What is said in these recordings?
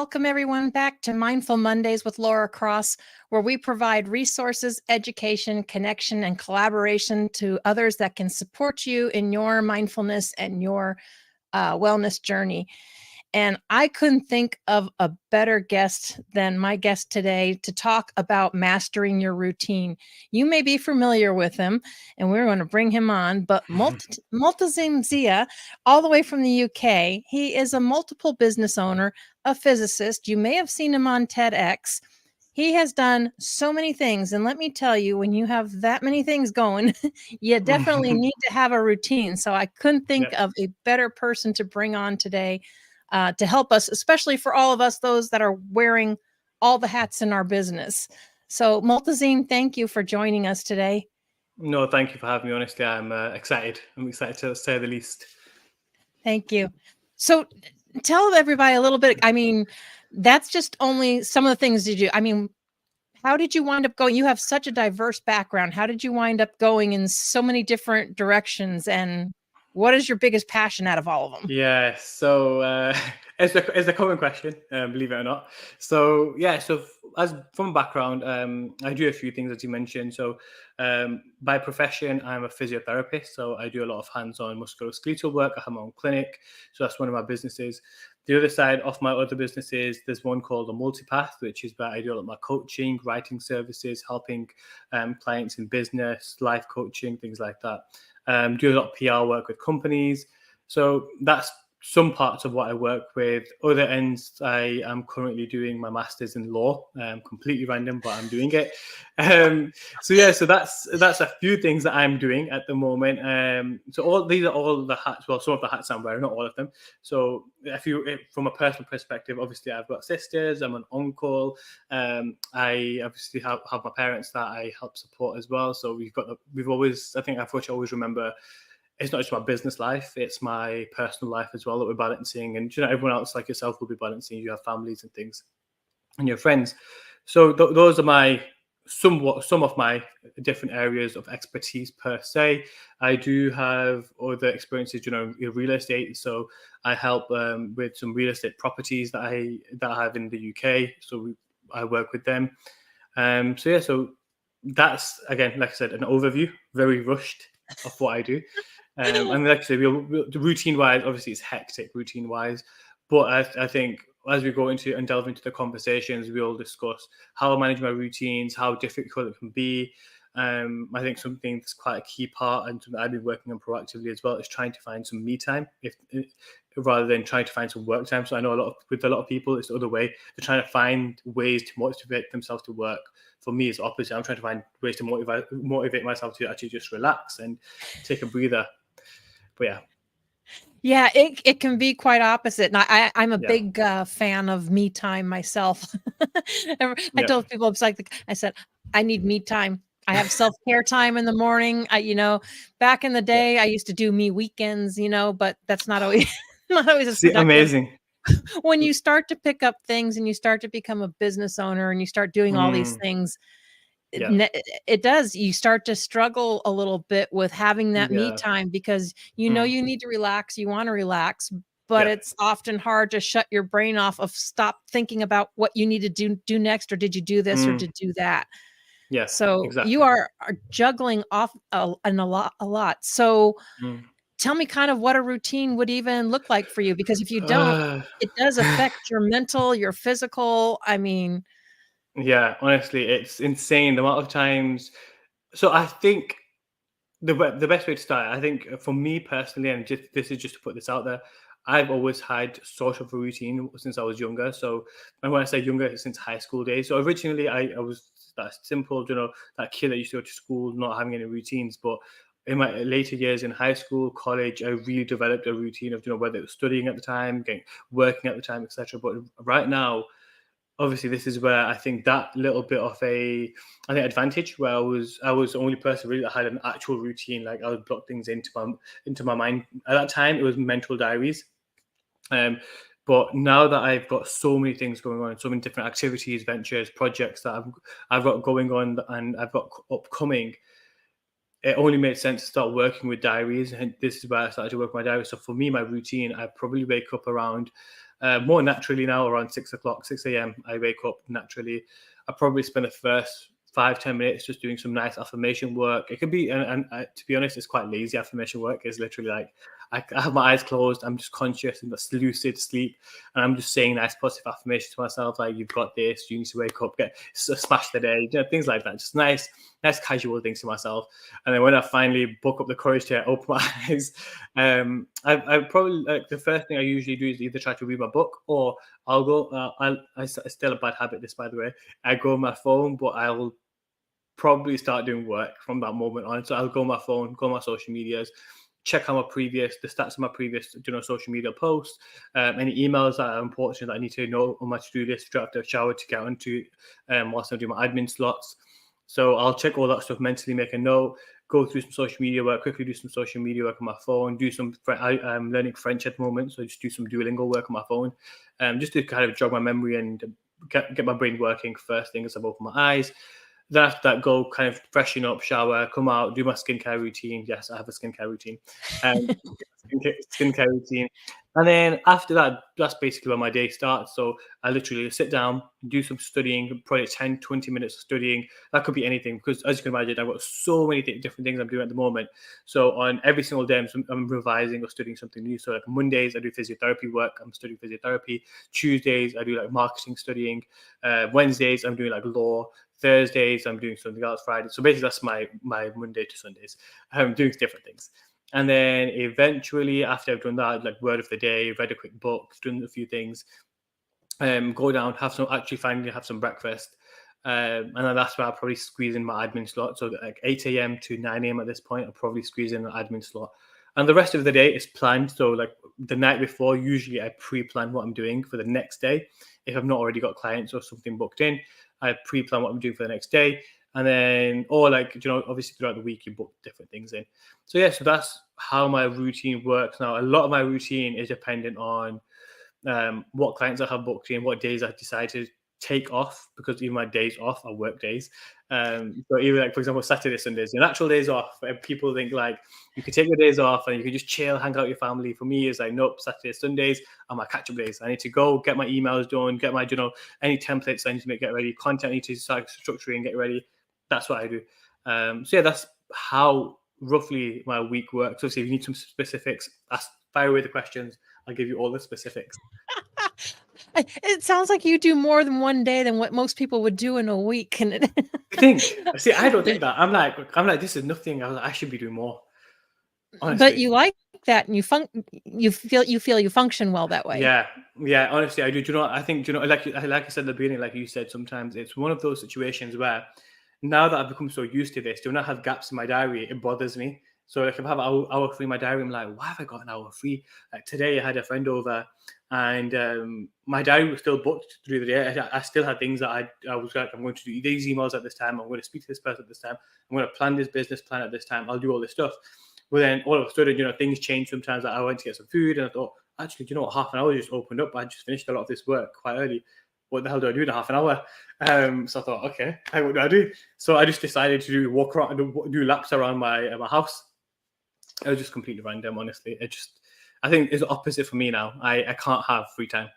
welcome everyone back to Mindful Mondays with Laura Cross, where we provide resources, education, connection, and collaboration to others that can support you in your mindfulness and your wellness journey. And I couldn't think of a better guest than my guest today to talk about mastering your routine. You may be familiar with him, and we're going to bring him on, but Multazim Zia, all the way from the UK, he is a multiple business owner, a physicist. You may have seen him on TEDx. He has done so many things. And let me tell you, when you have that many things going, you definitely need to have a routine. So I couldn't think of a better person to bring on today to help us, especially for all of us, those that are wearing all the hats in our business. So Multazim, thank you for joining us today. No, thank you for having me. Honestly, I'm excited. I'm excited to say the least. Thank you. So tell everybody a little bit. I mean, that's just only some of the things you do. I mean, how did you wind up going? You have such a diverse background. How did you wind up going in so many different directions? And what is your biggest passion out of all of them? Yeah, so it's a common question, believe it or not. So as from background, I do a few things as you mentioned. So by profession, I'm a physiotherapist. So I do a lot of hands-on musculoskeletal work. I have my own clinic. So that's one of my businesses. The other side of my other businesses, there's one called the Multipath, which is where I do a lot of my coaching, writing services, helping clients in business, life coaching, things like that. Do a lot of PR work with companies. So that's some parts of what I work with. Other ends, I am currently doing my master's in law. Completely random, but I'm doing it. So that's a few things that I'm doing at the moment. So these are all the hats. Well, some of the hats I'm wearing, not all of them. So from a personal perspective, obviously I've got sisters. I'm an uncle. I obviously have my parents that I help support as well. So I think I've always remember. It's not just my business life, it's my personal life as well that we're balancing. And everyone else like yourself will be balancing. You have families and things and your friends. So those are some of my different areas of expertise per se. I do have other experiences, in real estate. So I help with some real estate properties that I have in the UK. So I work with them. So that's, again, like I said, an overview, very rushed of what I do. And like I said, routine-wise, obviously it's hectic routine-wise, but I think as we go into and delve into the conversations, we'll discuss how I manage my routines, how difficult it can be. I think something that's quite a key part and something I've been working on proactively as well is trying to find some me time, rather than trying to find some work time. So I know with a lot of people, it's the other way. They're trying to find ways to motivate themselves to work. For me, it's opposite. I'm trying to find ways to motivate myself to actually just relax and take a breather. But yeah, it can be quite opposite. And I'm a big fan of me time myself. I told people, I said, I need me time. I have self-care time in the morning. Back in the day, I used to do me weekends, but that's not always as productive. Amazing. When you start to pick up things and you start to become a business owner and you start doing all these things, it does. You start to struggle a little bit with having that me time because you need to relax. You want to relax, but it's often hard to shut your brain off of stop thinking about what you need to do next, or did you do this or did do that? Yeah. So exactly. you are juggling off a lot. So tell me kind of what a routine would even look like for you, because if you don't, it does affect your mental, your physical. I mean, yeah, honestly, it's insane the amount of times. So I think the best way to start, I think for me personally, and this is just to put this out there, I've always had sort of a routine since I was younger. So, and when I say younger, since high school days. So originally I was that simple, that kid that used to go to school, not having any routines. But in my later years in high school, college, I really developed a routine of, whether it was studying at the time, working at the time, etc. But right now, obviously, this is where I think that little bit of advantage, where I was the only person really that had an actual routine. Like I would block things into my mind. At that time, it was mental diaries. But now that I've got so many things going on, so many different activities, ventures, projects that I've got going on and I've got upcoming, it only made sense to start working with diaries. And this is where I started to work my diary. So for me, my routine, I probably wake up around more naturally now, around 6 o'clock, 6 a.m. I wake up naturally. I probably spend the first 5-10 minutes just doing some nice affirmation work. It could be, and to be honest, it's quite lazy affirmation work. It's literally like I have my eyes closed, I'm just conscious in this lucid sleep, and I'm just saying nice positive affirmations to myself, like, you've got this, you need to wake up, smash the day, things like that. Just nice casual things to myself. And then when I finally book up the courage to open my eyes, I probably, like, the first thing I usually do is either try to read my book, or I'll go, it's still a bad habit, this, by the way, I go on my phone, but I will probably start doing work from that moment on. So I'll go on my phone, go on my social medias, check out the stats of my previous, social media posts, any emails that are important that I need to know on my to-do list straight after a shower to get onto whilst I'm doing my admin slots. So I'll check all that stuff mentally, make a note, go through some social media work, quickly do some social media work on my phone, do some, I'm learning French at the moment, so just do some Duolingo work on my phone, just to kind of jog my memory and get my brain working first thing as I've opened my eyes. Then after that, go kind of freshen up, shower, come out, do my skincare routine. Yes, I have a skincare routine. Skincare routine. And then after that, that's basically where my day starts. So I literally sit down, do some studying, probably 10, 20 minutes of studying. That could be anything, because as you can imagine, I've got so many different things I'm doing at the moment. So on every single day, I'm revising or studying something new. So like Mondays, I do physiotherapy work. I'm studying physiotherapy. Tuesdays, I do like marketing studying. Wednesdays, I'm doing like law. Thursdays, I'm doing something else. Friday. So basically, that's my Monday to Sundays. I'm doing different things. And then eventually, after I've done that, like word of the day, read a quick book, done a few things, go down, finally have some breakfast. And then that's where I'll probably squeeze in my admin slot. So like 8 a.m. to 9 a.m. at this point, I'll probably squeeze in an admin slot. And the rest of the day is planned. So like the night before, usually I pre-plan what I'm doing for the next day. If I've not already got clients or something booked in, I pre-plan what I'm doing for the next day. And then, or like, obviously throughout the week, you book different things in. So yeah, so that's how my routine works. Now, a lot of my routine is dependent on what clients I have booked in, what days I decide to take off, because even my days off are work days. So even like, for example, Saturday, Sundays, your natural days off, people think like you can take your days off and you can just chill, hang out with your family. For me, it's like, nope, Saturday, Sundays are my catch-up days. I need to go get my emails done, get my, any templates I need to get ready, content I need to start structuring, get ready. That's what I do. So yeah, that's how roughly my week works. So if you need some specifics, fire away the questions. I'll give you all the specifics. It sounds like you do more than one day than what most people would do in a week. And See, I don't think that. I'm like, this is nothing. I should be doing more. Honestly. But you like that, and you feel you function well that way. Yeah. Honestly, I do. I think, like I said at the beginning, like you said, sometimes it's one of those situations where now that I've become so used to this, do not have gaps in my diary, it bothers me. So like if I have an hour free in my diary, I'm like, why have I got an hour free? Like today I had a friend over, and my diary was still booked through the day. I still had things that I was like, I'm going to do these emails at this time. I'm going to speak to this person at this time. I'm going to plan this business plan at this time. I'll do all this stuff. But then all of a sudden, things change sometimes. Like I went to get some food and I thought, actually, half an hour just opened up. I just finished a lot of this work quite early. What the hell do I do in a half an hour? So I thought, okay, what do I do? So I just decided to walk around, do laps around my house. It was just completely random, honestly. I think it's the opposite for me now. I can't have free time.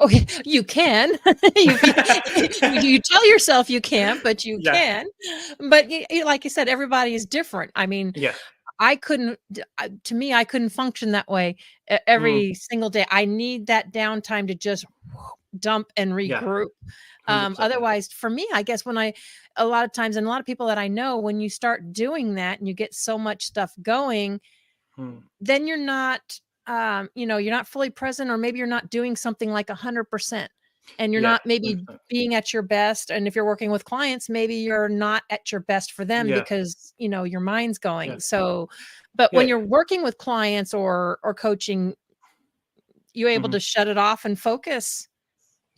Okay, you can. you tell yourself you can't, but you can. But like you said, everybody is different. I mean, I couldn't function that way every single day. I need that downtime to just dump and regroup. Otherwise, for me, I guess a lot of times, and a lot of people that I know, when you start doing that and you get so much stuff going, then you're not, you're not fully present, or maybe you're not doing something like 100%, and you're not maybe being at your best. And if you're working with clients, maybe you're not at your best for them because, your mind's going. So, but when you're working with clients or coaching, you're able to shut it off and focus.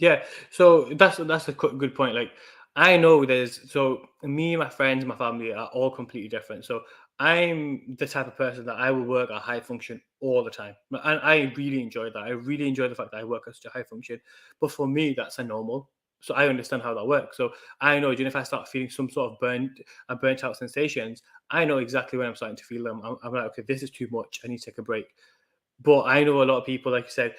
Yeah. So that's a good point. Like, I know so me, my friends, my family are all completely different. So I'm the type of person that I will work at high function all the time. And I really enjoy that. I really enjoy the fact that I work at such a high function. But for me, that's a normal. So I understand how that works. So I know, if I start feeling some sort of burnt out sensations, I know exactly when I'm starting to feel them. I'm like, okay, this is too much. I need to take a break. But I know a lot of people, like you said,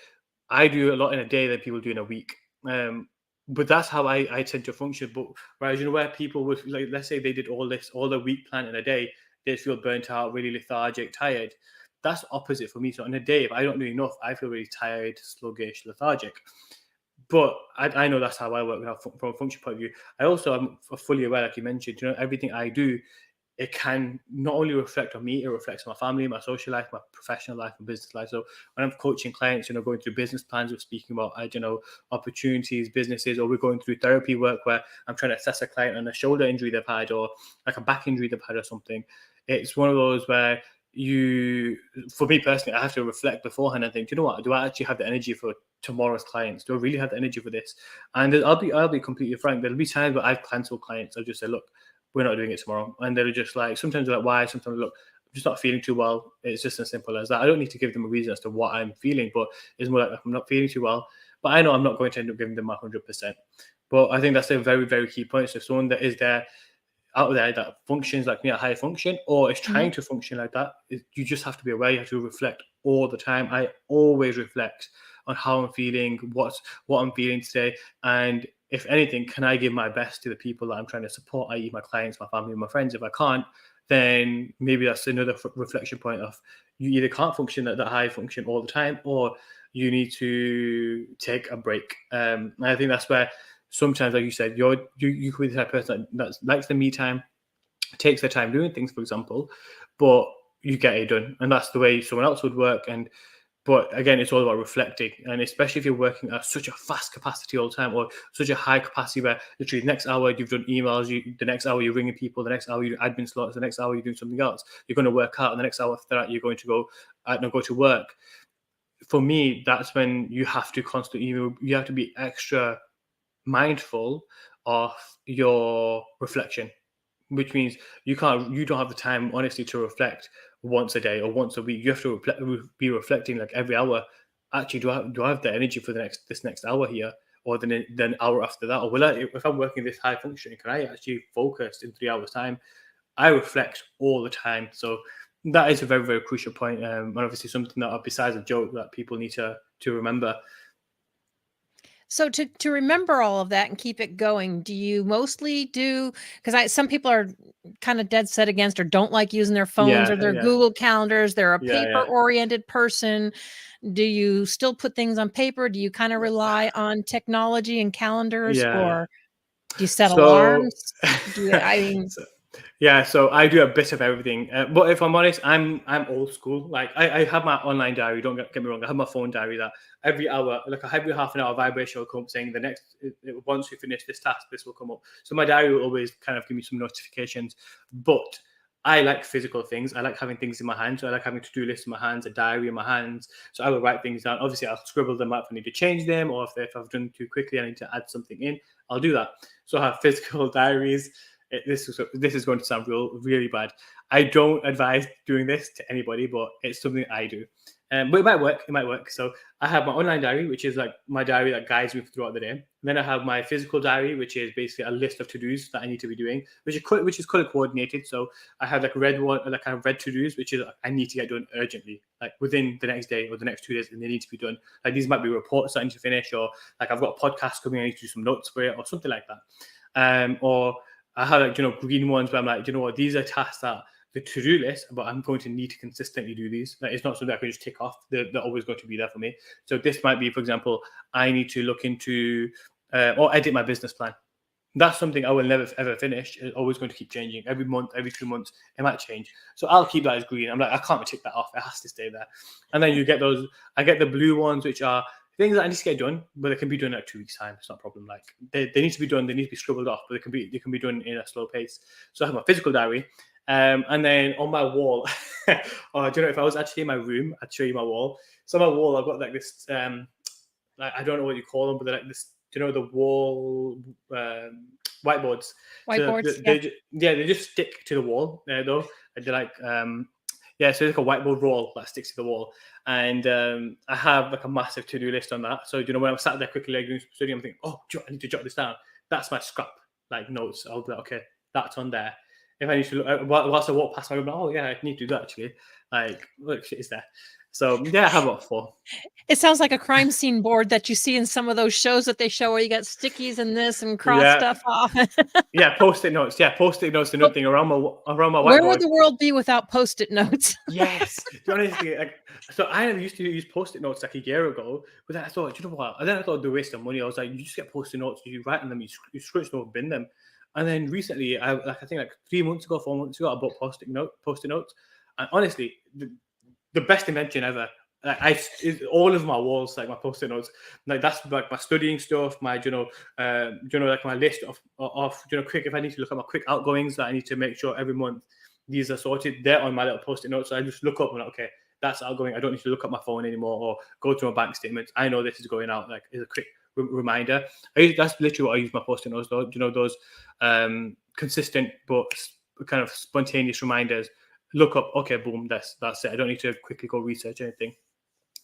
I do a lot in a day than people do in a week. But that's how I tend to function. But whereas, where people would, like, let's say they did all the week plan in a day, they feel burnt out, really lethargic, tired. That's opposite for me. So in a day, if I don't do enough, I feel really tired, sluggish, lethargic. But I know that's how I work from a function point of view. I also am fully aware, like you mentioned, everything I do, it can not only reflect on me, it reflects on my family, my social life, my professional life, and business life. So when I'm coaching clients, going through business plans, we're speaking about, opportunities, businesses, or we're going through therapy work where I'm trying to assess a client on a shoulder injury they've had, or like a back injury they've had or something. It's one of those where for me personally, I have to reflect beforehand and think, what, do I actually have the energy for tomorrow's clients? Do I really have the energy for this? And I'll be completely frank. There'll be times where I've cancelled clients. I'll just say, look, we're not doing it tomorrow. And they're just like, sometimes they're like, why? Sometimes, look, I'm just not feeling too well. It's just as simple as that. I don't need to give them a reason as to what I'm feeling, but it's more like, I'm not feeling too well. But I know I'm not going to end up giving them 100%. But I think that's a very, very key point. So someone that is there out there that functions like me at high function, or is trying to function like that, you just have to be aware. You have to reflect all the time. I always reflect on how I'm feeling, what I'm feeling today, and if anything, can I give my best to the people that I'm trying to support, i.e. my clients, my family, my friends? If I can't, then maybe that's another reflection point of, you either can't function at that high function all the time, or you need to take a break. And I think that's where sometimes, like you said, you could be the type of person that likes the me time, takes their time doing things, for example, but you get it done. And that's the way someone else would work. But again, it's all about reflecting. And especially if you're working at such a fast capacity all the time, or such a high capacity where literally the next hour you've done emails, the next hour you're ringing people, the next hour you do admin slots, the next hour you're doing something else, you're going to work out, and the next hour after that you're going to go to work. For me, that's when you have to constantly, you have to be extra mindful of your reflection, which means you don't have the time, honestly, to reflect once a day or once a week. You have to be reflecting like every hour. Actually, do I have the energy for this next hour here, or then hour after that, or if I'm working this high function, can I actually focus in 3 hours time? I reflect all the time. So that is a very, very crucial point, and obviously something that, besides a joke, that people need to remember. So to remember all of that and keep it going, do you mostly do, because some people are kind of dead set against or don't like using their phones or their Google calendars. They're a paper oriented person. Do you still put things on paper? Do you kind of rely on technology and calendars, or do you set alarms? So I do a bit of everything. But if I'm honest, I'm old school. Like I have my online diary. Don't get me wrong. I have my phone diary that every hour, like every half an hour, vibration will come up saying once we finish this task, this will come up. So my diary will always kind of give me some notifications. But I like physical things. I like having things in my hands. So I like having to-do lists in my hands, a diary in my hands. So I will write things down. Obviously, I'll scribble them out if I need to change them, or if I've done too quickly, I need to add something in. I'll do that. So I have physical diaries. This is going to sound really bad. I don't advise doing this to anybody, but it's something I do. But it might work. So I have my online diary, which is like my diary that guides me throughout the day. And then I have my physical diary, which is basically a list of to-dos that I need to be doing, which is color coordinated. So I have like red to-dos, which is I need to get done urgently, like within the next day or the next 2 days, and they need to be done. Like these might be reports that I need to finish, or like I've got a podcast coming, I need to do some notes for it, or something like that. Or I have green ones where I'm like, what, these are tasks that the to-do list, but I'm going to need to consistently do these. Like, it's not something I can just tick off. They're always going to be there for me. So this might be, for example, I need to look into or edit my business plan. That's something I will never ever finish. It's always going to keep changing. Every month, every 2 months, it might change. So I'll keep that as green. I'm like, I can't tick that off. It has to stay there. And then you get those. I get the blue ones, which are things that I need to get done, but they can be done at 2 weeks' time. It's not a problem. Like they need to be done. They need to be scribbled off, but they can be done in a slow pace. So I have my physical diary, and then on my wall. If I was actually in my room, I'd show you my wall. So on my wall, I've got like this. Like I don't know what you call them, but they're like this. The wall whiteboards? Whiteboards, so they just stick to the wall though. And they're like so it's like a whiteboard roll that sticks to the wall. And I have like a massive to-do list on that. So when I'm sat there quickly like doing studying, I'm thinking, I need to jot this down. That's my scrap like notes. I'll be like, okay, that's on there. if I need to look, whilst I walk past my room, oh yeah, I need to do that actually. Like, look, shit is there. So yeah, I have about 4. It sounds like a crime scene board that you see in some of those shows that they show where you got stickies and this and cross Yeah, stuff off. yeah, post-it notes. Yeah, post-it notes. Another thing around my Where would whiteboard. the world be without Post-it notes? Yes, honestly, like, so I used to use post-it notes like a year ago, but then I thought, you know what? And then I thought the waste of money. I was like, you just get post-it notes, you write on them, you scrunch them, bin them. And then recently, I think like 3 months ago, 4 months ago, I bought post-it notes, and honestly, the best invention ever. Like all of my walls, like my post-it notes, like that's like my studying stuff, my like my list of quick, if I need to look at my quick outgoings that I need to make sure every month these are sorted. They're on my little post-it notes. So I just look up and like, okay, that's outgoing. I don't need to look at my phone anymore or go to my bank statements. I know this is going out. Like, it's a quick reminder. That's literally what I use my post-it notes. Though, those consistent but kind of spontaneous reminders. Look up. Okay, boom. That's it. I don't need to quickly go research anything.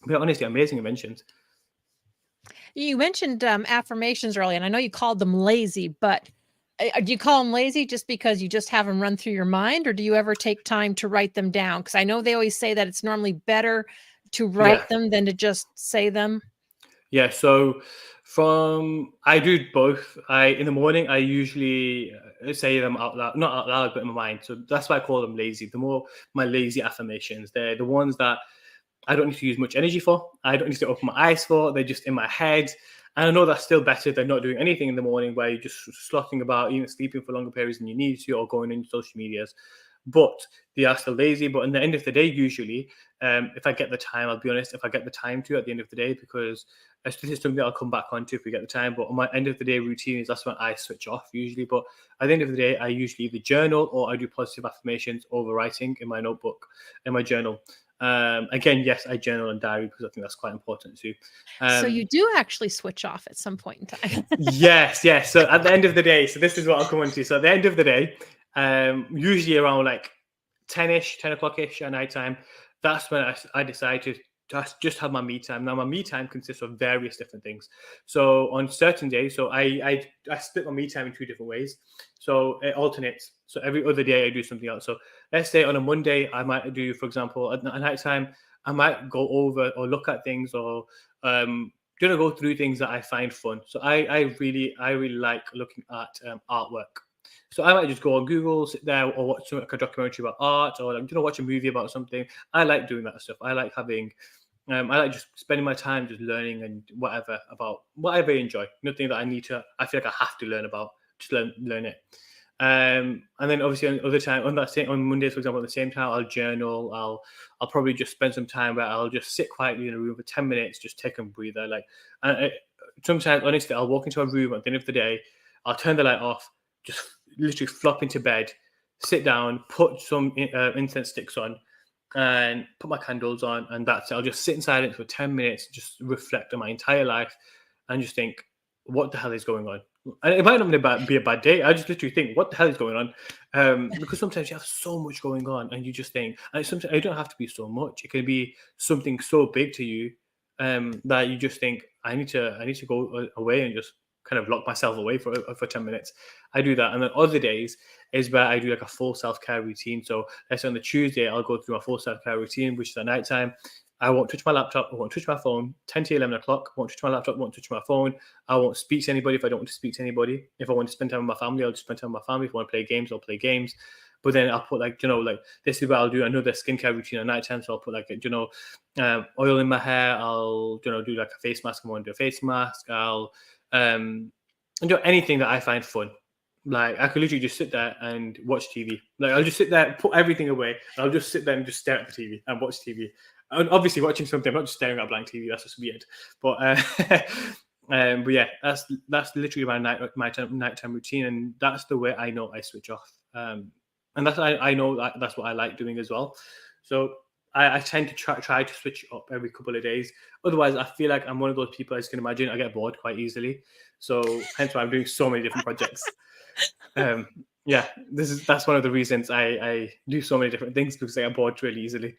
But honestly, amazing inventions. You mentioned affirmations earlier, and I know you called them lazy, but do you call them lazy just because you just have them run through your mind, or do you ever take time to write them down? Because I know they always say that it's normally better to write them than to just say them. Yeah, so I do both. In the morning I usually say them out loud, not out loud, but in my mind. So that's why I call them lazy. The more my lazy affirmations, they're the ones that I don't need to use much energy for. I don't need to open my eyes for. They're just in my head. And I know that's still better than not doing anything in the morning where you're just slotting about, even sleeping for longer periods than you need to, or going into social medias. But they are still lazy. But at the end of the day, usually, if I get the time, I'll be honest, if I get the time to at the end of the day, because this is something that I'll come back onto if we get the time. But on my end of the day routine is that's when I switch off usually. But at the end of the day, I usually either journal or I do positive affirmations over writing in my notebook, in my journal. Again, yes, I journal and diary because I think that's quite important too. So you do actually switch off at some point in time. Yes. So at the end of the day, so this is what I'll come on to. So at the end of the day, usually around like 10-ish, 10 o'clock-ish at night time, that's when I decide to just have my me time. Now, my me time consists of various different things. So on certain days, so I split my me time in 2 different ways. So it alternates. So every other day I do something else. So let's say on a Monday, I might do, for example, at night time, I might go over or look at things or go through things that I find fun. So I really like looking at artwork. So I might just go on Google, sit there, or watch like a documentary about art, or like, watch a movie about something. I like doing that stuff. I like having, I like just spending my time just learning and whatever about whatever I enjoy. Nothing that I feel like I have to learn about. Just learn it. And then obviously on other time, on Mondays, for example, at the same time, I'll journal. I'll probably just spend some time where I'll just sit quietly in a room for 10 minutes, just take a breather. Like, sometimes, honestly, I'll walk into a room at the end of the day, I'll turn the light off, just literally flop into bed, sit down, put some incense sticks on, and put my candles on, and that's it. I'll just sit in silence for 10 minutes, just reflect on my entire life, and just think, what the hell is going on? And it might not be a bad day. I just literally think, what the hell is going on? Because sometimes you have so much going on, and you just think, and sometimes it don't have to be so much. It can be something so big to you that you just think, I need to go away and just kind of lock myself away for 10 minutes. I do that. And then other days is where I do like a full self-care routine. So let's say on the Tuesday, I'll go through my full self-care routine, which is at night time. I won't touch my laptop. I won't touch my phone. 10 to 11 o'clock. I won't touch my laptop. I won't touch my phone. I won't speak to anybody if I don't want to speak to anybody. If I want to spend time with my family, I'll just spend time with my family. If I want to play games, I'll play games. But then I'll put like this is where I'll do another skincare routine at night time. So I'll put like oil in my hair. I'll do like a face mask. I want to do a face mask. I'll do anything that I find fun. Like, I could literally just sit there and watch TV. Like, I'll just sit there, put everything away, and I'll just sit there and just stare at the TV and watch TV. And obviously, watching something, I'm not just staring at a blank TV. That's just weird. But yeah, that's literally my nighttime routine, and that's the way I know I switch off. And I know that's what I like doing as well. So I tend to try to switch up every couple of days. Otherwise, I feel like I'm one of those people, as you can imagine, I get bored quite easily. So hence why I'm doing so many different projects. Yeah, that's one of the reasons I do so many different things, because I get bored really easily.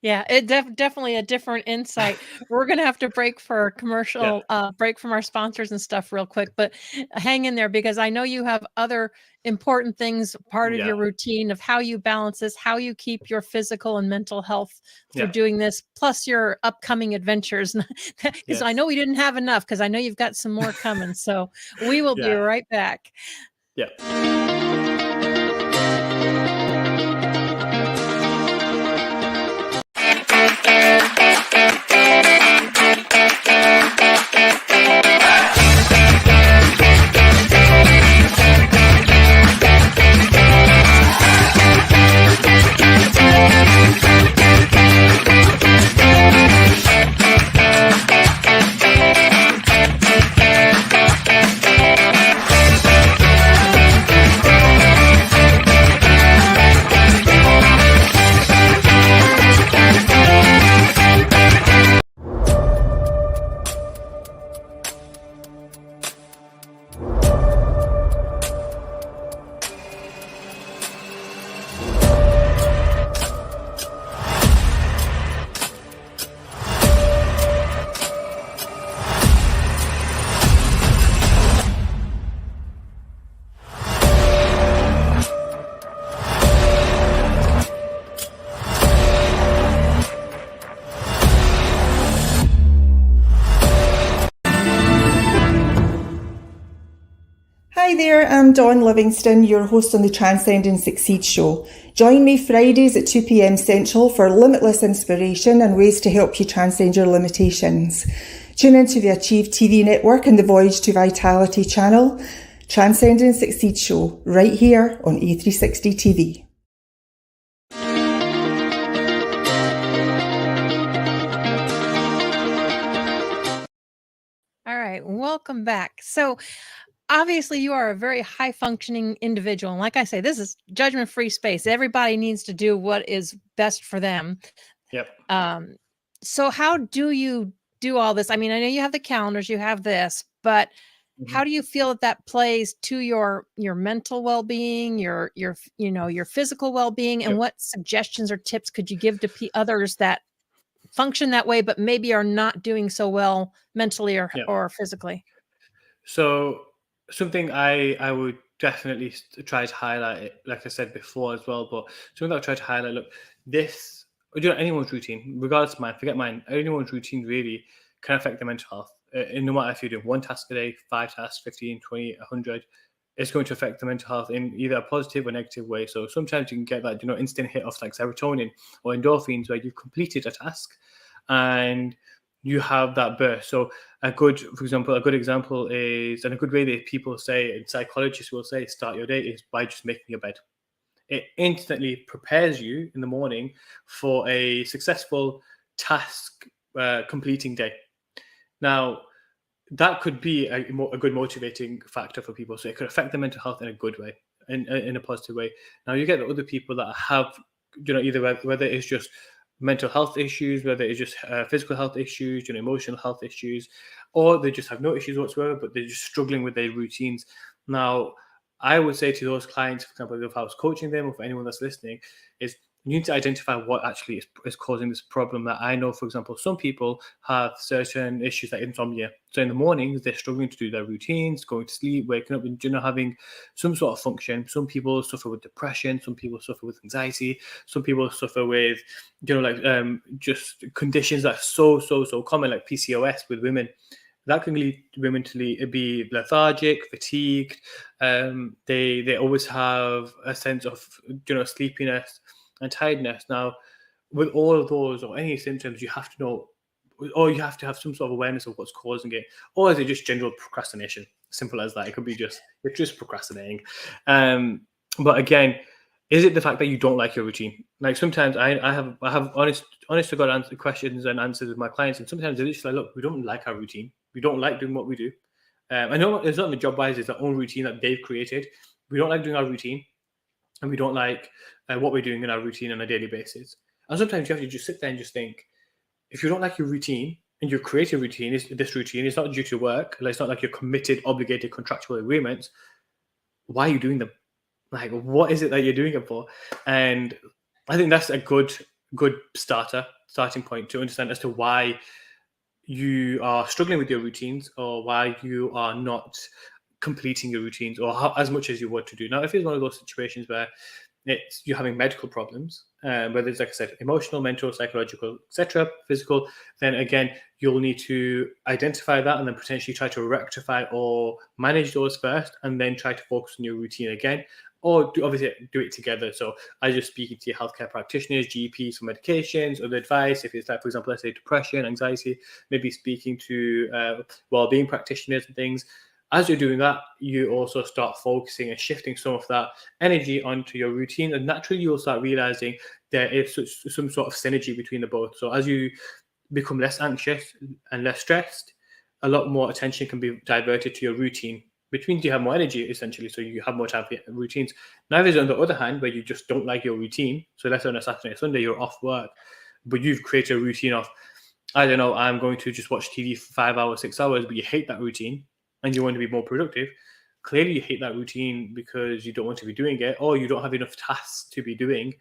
Yeah, it definitely a different insight. We're gonna have to break for a commercial break from our sponsors and stuff real quick, but hang in there because I know you have other important things part of Yeah. your routine of how you balance this, how you keep your physical and mental health through Yeah. doing this, plus your upcoming adventures. Because I Yes. know we didn't have enough, because I know you've got some more coming. So we will be Yeah. right back. Yeah. Hi there, I'm Dawn Livingston, your host on the Transcend and Succeed show. Join me Fridays at 2 p.m. Central for limitless inspiration and ways to help you transcend your limitations. Tune into the Achieve TV network and the Voyage to Vitality channel. Transcend and Succeed show, right here on A360 TV. All right, welcome back. So obviously you are a very high functioning individual. And like I say, this is judgment free space. Everybody needs to do what is best for them. Yep. So how do you do all this? I mean, I know you have the calendars, you have this, but how do you feel that plays to your mental well-being, your physical well-being, and Yep. what suggestions or tips could you give to others that function that way, but maybe are not doing so well mentally or physically? So something I would definitely try to highlight, like I said before as well, but something that I try to highlight, look, this, anyone's routine, regardless of mine, forget mine, anyone's routine really can affect their mental health. No matter if you're doing one task a day, 5 tasks, 15, 20, 100, it's going to affect the mental health in either a positive or negative way. So sometimes you can get that, instant hit of like serotonin or endorphins where you've completed a task and you have that burst. So a good example is, and a good way that people say, and psychologists will say, start your day is by just making your bed. It instantly prepares you in the morning for a successful task completing day. Now, that could be a good motivating factor for people. So it could affect their mental health in a good way, in a positive way. Now, you get the other people that have, either whether it's just mental health issues, whether it's just physical health issues, emotional health issues, or they just have no issues whatsoever, but they're just struggling with their routines. Now, I would say to those clients, for example, if I was coaching them or for anyone that's listening, is you need to identify what actually is causing this problem. That I know, for example, some people have certain issues like insomnia. So in the mornings, they're struggling to do their routines, going to sleep, waking up, and having some sort of function. Some people suffer with depression. Some people suffer with anxiety. Some people suffer with, just conditions that are so common, like PCOS with women. That can lead women to be lethargic, fatigued. They always have a sense of sleepiness and tiredness. Now, with all of those or any symptoms, you have to know, or you have to have some sort of awareness of what's causing it, or is it just general procrastination? Simple as that. It could be you're just procrastinating. But again, is it the fact that you don't like your routine? Like sometimes I have honest to God questions and answers with my clients, and sometimes they're just like, look, we don't like our routine. We don't like doing what we do. I know it's not the job wise; it's their own routine that they've created. We don't like doing our routine, and we don't like what we're doing in our routine on a daily basis. And sometimes you have to just sit there and just think, if you don't like your routine and your creative routine this routine is not due to work, like it's not like you're committed, obligated contractual agreements, why are you doing them? Like, what is it that you're doing it for? And I think that's a good good starting point to understand as to why you are struggling with your routines or why you are not completing your routines or as much as you want to do. Now, if it's one of those situations where you're having medical problems, whether it's, like I said, emotional, mental, psychological, etc., physical, then again, you'll need to identify that and then potentially try to rectify or manage those first, and then try to focus on your routine again, or obviously do it together. So as you're speaking to your healthcare practitioners, GPs for medications, other advice, if it's like, for example, let's say depression, anxiety, maybe speaking to well-being practitioners and things. As you're doing that, you also start focusing and shifting some of that energy onto your routine, and naturally you'll start realizing there is some sort of synergy between the both. So as you become less anxious and less stressed, a lot more attention can be diverted to your routine, which means you have more energy, essentially, so you have more time for routines. Now, if it's on the other hand, where you just don't like your routine, so let's say on a Saturday or Sunday, you're off work, but you've created a routine of, I don't know, I'm going to just watch TV for 5 hours, 6 hours, but you hate that routine, and you want to be more productive. Clearly you hate that routine because you don't want to be doing it, or you don't have enough tasks to be doing,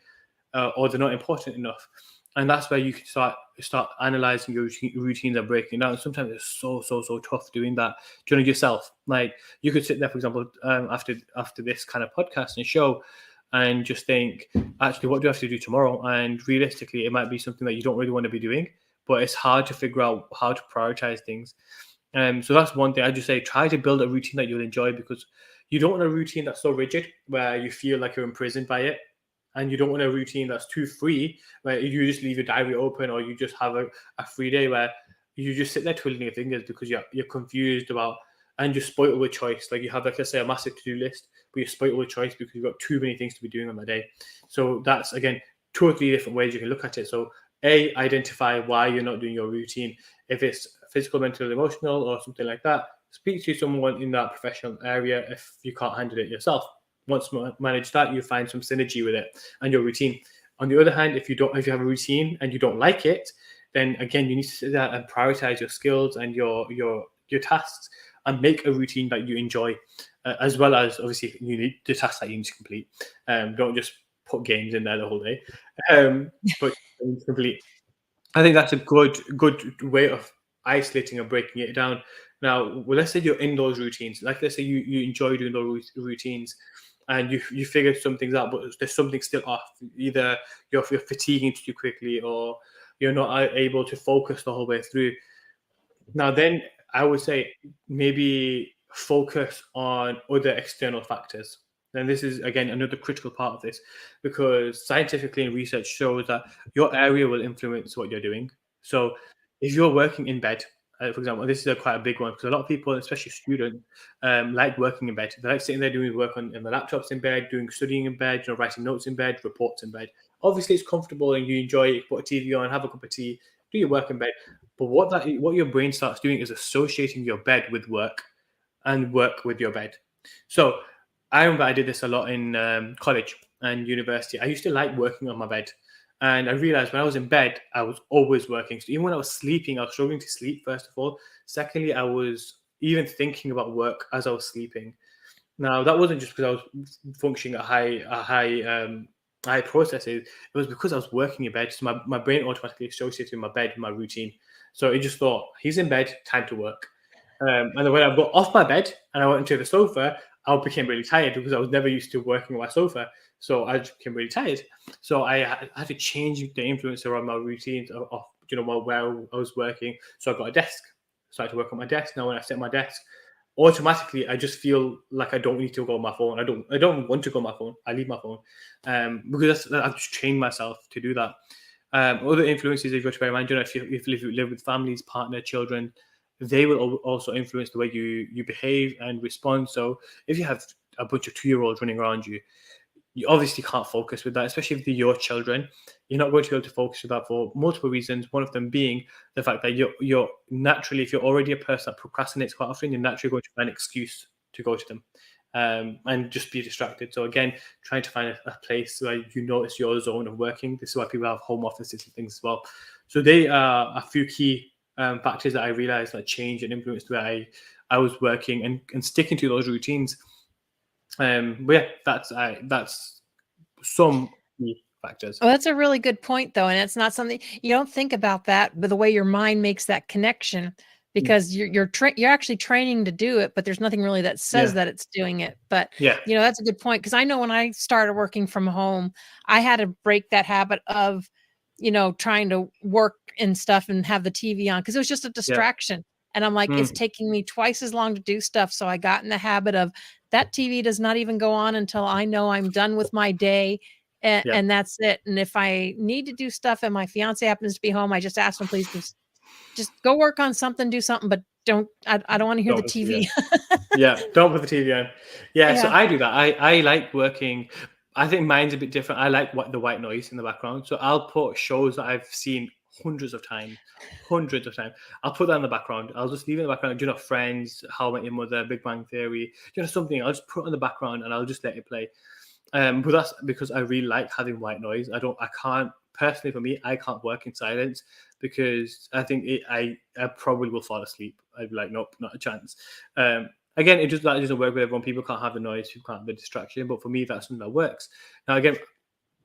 or they're not important enough. And that's where you can start analyzing your routines and breaking down. Sometimes it's so tough doing that yourself. Like, you could sit there, for example, after this kind of podcast and show, and just think, actually, what do I have to do tomorrow? And realistically, it might be something that you don't really want to be doing, but it's hard to figure out how to prioritize things. So that's one thing. I just say, try to build a routine that you'll enjoy, because you don't want a routine that's so rigid where you feel like you're imprisoned by it. And you don't want a routine that's too free, where you just leave your diary open, or you just have a free day where you just sit there twiddling your fingers because you're confused about, and you're spoiled with choice. Like, you have, like, let's say, a massive to-do list, but you're spoiled with choice because you've got too many things to be doing on the day. So that's, again, 2 or 3 different ways you can look at it. So identify why you're not doing your routine. If it's physical, mental, emotional, or something like that, speak to someone in that professional area if you can't handle it yourself. Once you manage that, you find some synergy with it and your routine. On the other hand, if you have a routine and you don't like it, then again, you need to sit there and prioritize your skills and your tasks, and make a routine that you enjoy, as well as, obviously, you need the tasks that you need to complete. Don't just put games in there the whole day, but complete. I think that's a good way of isolating and breaking it down. Now, well, let's say you're in those routines. Like, let's say you enjoy doing those routines, and you figured some things out, but there's something still off. Either you're fatiguing too quickly, or you're not able to focus the whole way through. Now, then I would say maybe focus on other external factors. And this is, again, another critical part of this, because scientifically and research shows that your area will influence what you're doing. So if you're working in bed, for example, this is quite a big one, because a lot of people, especially students, like working in bed. They like sitting there doing work on the laptops in bed, studying in bed, writing notes in bed, reports in bed. Obviously, it's comfortable and you enjoy it. Put a TV on, have a cup of tea, do your work in bed. But what your brain starts doing is associating your bed with work, and work with your bed. So I remember I did this a lot in college and university. I used to like working on my bed. And I realized when I was in bed, I was always working. So even when I was sleeping, I was struggling to sleep, first of all. Secondly, I was even thinking about work as I was sleeping. Now, that wasn't just because I was functioning at high processes. It was because I was working in bed. So my brain automatically associated my bed with my routine. So it just thought, he's in bed, time to work. And then when I got off my bed and I went into the sofa, I became really tired because I was never used to working on my sofa. So I just became really tired. So I had to change the influence around my routines of where I was working. So I got a desk, started to work on my desk. Now when I sit at my desk, automatically I just feel like I don't need to go on my phone. I don't want to go on my phone. I leave my phone because I've just trained myself to do that. Other influences, if you bear in mind, if you live with families, partner, children, they will also influence the way you behave and respond. So if you have a bunch of 2-year-olds running around you, you obviously can't focus with that, especially if they're your children. You're not going to be able to focus with that for multiple reasons. One of them being the fact that you're naturally, if you're already a person that procrastinates quite often, you're naturally going to find an excuse to go to them and just be distracted. So again, trying to find a place where you know it's your zone of working. This is why people have home offices and things as well. So they are a few key factors that I realized that changed and influenced the way I was working and sticking to those routines. But yeah, that's some key factors. Oh, that's a really good point, though. And it's not something you don't think about that, but the way your mind makes that connection, because you're actually training to do it, but there's nothing really that says that it's doing it. But Yeah. that's a good point, because I know when I started working from home, I had to break that habit of, trying to work and stuff and have the TV on, because it was just a distraction. And I'm like, it's taking me twice as long to do stuff. So I got in the habit of that TV does not even go on until I know I'm done with my day. And that's it. And if I need to do stuff and my fiance happens to be home, I just ask him, please just go work on something, do something, but I don't want to hear the TV. Don't put the TV on. So Yeah. I do that. I like working. I think mine's a bit different. I like the white noise in the background. So I'll put shows that I've seen hundreds of times. I'll put that in the background. I'll just leave it in the background. Friends, How I Met Your Mother, Big Bang Theory, something. I'll just put it in the background and I'll just let it play. But that's because I really like having white noise. I can't personally, for me, I can't work in silence, because I think I probably will fall asleep. I'd be like, nope, not a chance. Again, that doesn't work with everyone. People can't have the noise, people can't have the distraction. But for me, that's something that works. Now, again,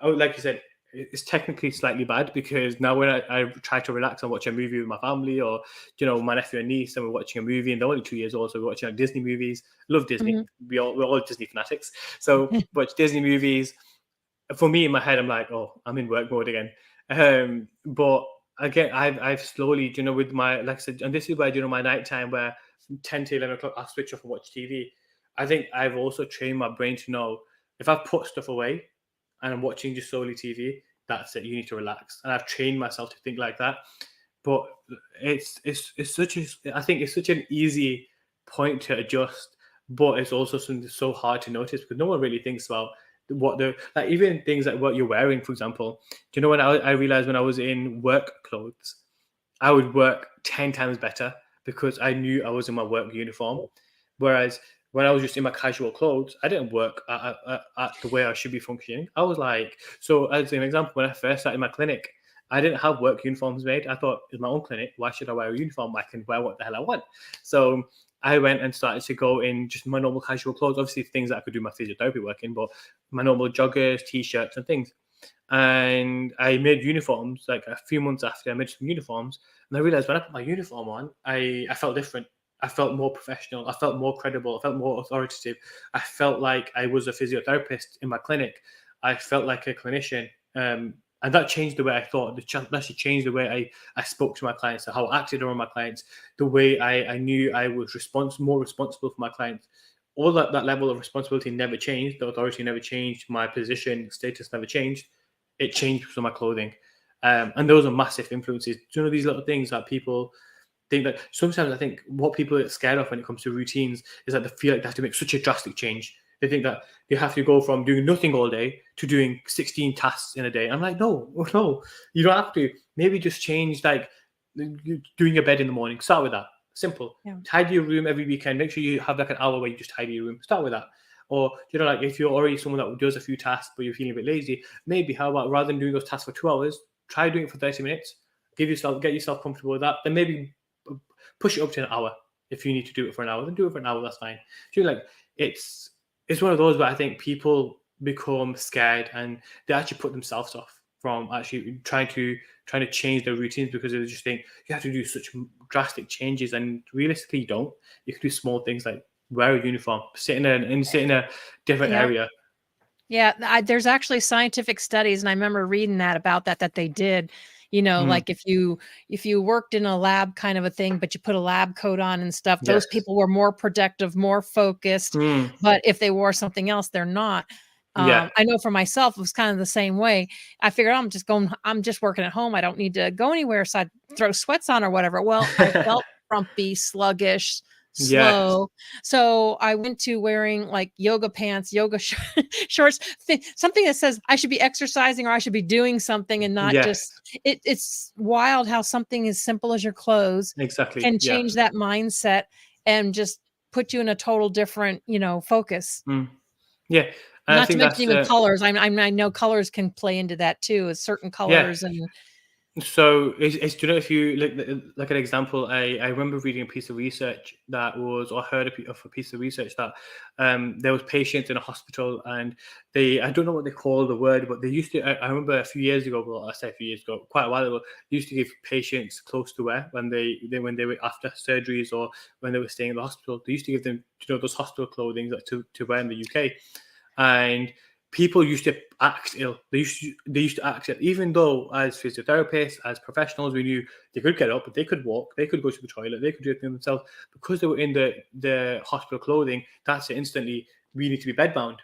like you said, it's technically slightly bad, because now when I try to relax and watch a movie with my family, or my nephew and niece, and we're watching a movie, and they're only 2 years old, so we're watching Disney movies. Love Disney. We're all Disney fanatics. So watch Disney movies. For me, in my head, I'm like, oh, I'm in work mode again. But again, I've slowly, with my, like I said, and this is where my nighttime, where from 10 to 11 o'clock, I'll switch off and watch TV. I think I've also trained my brain to know, if I've put stuff away and I'm watching just solely TV, that's it. You need to relax. And I've trained myself to think like that. But it's such an easy point to adjust, but it's also something that's so hard to notice, because no one really thinks about even things like what you're wearing, for example. When I realized when I was in work clothes, I would work 10 times better because I knew I was in my work uniform. Whereas when I was just in my casual clothes, I didn't work at the way I should be functioning. I was like, so as an example, when I first started my clinic, I didn't have work uniforms made. I thought, it's my own clinic, why should I wear a uniform? I can wear what the hell I want. So I went and started to go in just my normal casual clothes, obviously things that I could do my physiotherapy work in, but my normal joggers, t-shirts and things. And I made uniforms, like a few months after I made some uniforms. And I realized when I put my uniform on, I felt different. I felt more professional. I felt more credible. I felt more authoritative. I felt like I was a physiotherapist in my clinic. I felt like a clinician. And that changed the way I thought. That actually changed the way I spoke to my clients, how I acted around my clients, the way I knew I was more responsible for my clients. All that level of responsibility never changed. The authority never changed. My position, status never changed. It changed because of my clothing. And those are massive influences. These little things that people think that sometimes I think what people get scared of when it comes to routines is that they feel like they have to make such a drastic change. They think that they have to go from doing nothing all day to doing 16 tasks in a day. I'm like, no, you don't have to. Maybe just change, like doing your bed in the morning. Start with that. Simple. Yeah. Tidy your room every weekend. Make sure you have like an hour where you just tidy your room. Start with that. Or, like if you're already someone that does a few tasks, but you're feeling a bit lazy, maybe how about rather than doing those tasks for 2 hours, try doing it for 30 minutes. Get yourself comfortable with that. Then maybe push it up to an hour. If you need to do it for an hour, then do it for an hour. That's fine. It's one of those where I think people become scared and they actually put themselves off from actually trying to change their routines, because they just think you have to do such drastic changes, and realistically you don't. You can do small things like wear a uniform, sit in a different area. Yeah, there's actually scientific studies, and I remember reading that they did. Like if you worked in a lab kind of a thing, but you put a lab coat on and stuff, those people were more productive, more focused. But if they wore something else, they're not. I know for myself, it was kind of the same way. I figured I'm just working at home. I don't need to go anywhere. So I'd throw sweats on or whatever. Well, I felt grumpy, sluggish, slow. So I went to wearing like yoga pants, yoga shorts, something that says I should be exercising or I should be doing something, and not just it's wild how something as simple as your clothes can change that mindset and just put you in a total different, focus. Yeah. Not to mention even colors. I know colors can play into that too, certain colors and So, do you know, if you like an example, I remember reading a piece of research that was, or heard of a piece of research that there was patients in a hospital, and I don't know what they call the word, but they used to. I remember a few years ago, well, I say a few years ago, quite a while ago, they used to give patients clothes to wear when they were after surgeries or when they were staying in the hospital. They used to give them, those hospital clothing to wear in the UK, and people used to act ill. They used to act ill, even though as physiotherapists, as professionals, we knew they could get up, they could walk, they could go to the toilet, they could do it themselves. Because they were in the hospital clothing, that's it instantly. We need to be bedbound.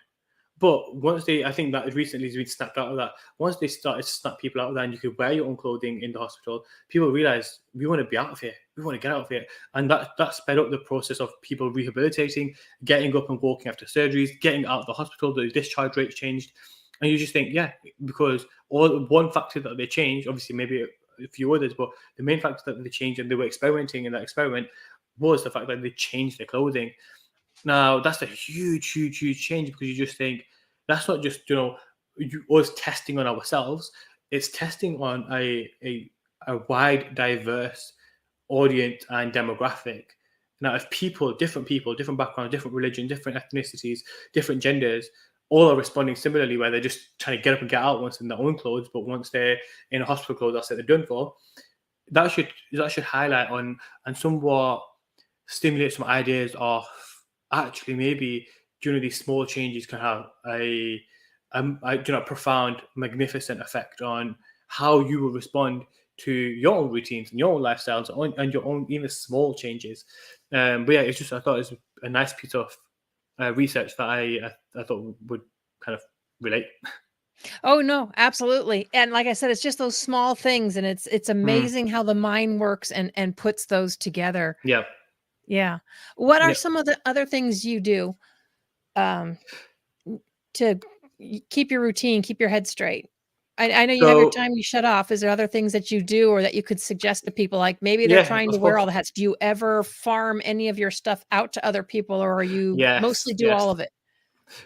But I think that recently has been snapped out of that. Once they started to snap people out of that, and you could wear your own clothing in the hospital, people realized we want to be out of here. We want to get out of here, and that sped up the process of people rehabilitating, getting up and walking after surgeries, getting out of the hospital. The discharge rates changed, and you just think, yeah, because one factor that they changed, obviously maybe a few others, but the main factor that they changed, and they were experimenting in that experiment, was the fact that they changed their clothing. Now, that's a huge, huge, huge change, because you just think that's not just, us testing on ourselves. It's testing on a wide, diverse audience and demographic. Now, if different backgrounds, different religion, different ethnicities, different genders, all are responding similarly, where they're just trying to get up and get out once in their own clothes, but once they're in a hospital clothes, that's what they're done for. That should highlight on and somewhat stimulate some ideas of, actually, maybe these small changes can have a profound, magnificent effect on how you will respond to your own routines and your own lifestyles and your own even small changes. But yeah, I thought it was a nice piece of research that I thought would kind of relate. Oh no, absolutely. And like I said, it's just those small things, and it's amazing how the mind works and puts those together. Yeah. Yeah. What are Yeah. some of the other things you do to keep your routine, keep your head straight? I know you have your So time you shut off. Is there other things that you do, or that you could suggest to people? Like maybe they're yeah, trying to of wear course. all the hats. Do you ever farm any of your stuff out to other people, or are you mostly do Yes. all of it?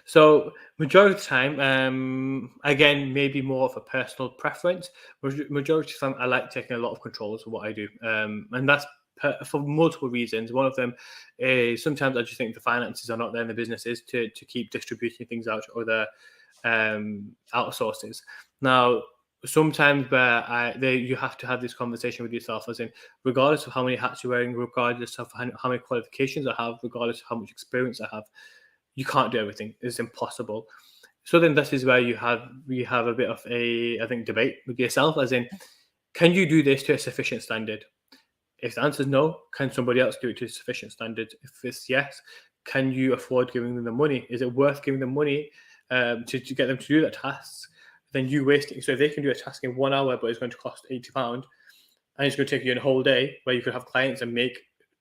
So majority of the time, again, maybe more of a personal preference. Majority of the time, I like taking a lot of control of what I do, and that's for multiple reasons. One of them is sometimes I just think the finances are not there in the businesses to keep distributing things out to other outsources. Now, sometimes you have to have this conversation with yourself, as in, regardless of how many hats you're wearing, regardless of how many qualifications I have, regardless of how much experience I have, you can't do everything. It's impossible. So then this is where you have a bit of I think, debate with yourself, as in, can you do this to a sufficient standard? If the answer is no, can somebody else do it to a sufficient standard? If it's yes, can you afford giving them the money? Is it worth giving them money to get them to do that task? Then you waste it. So if they can do a task in 1 hour, but it's going to cost £80, and it's going to take you a whole day, where you could have clients and make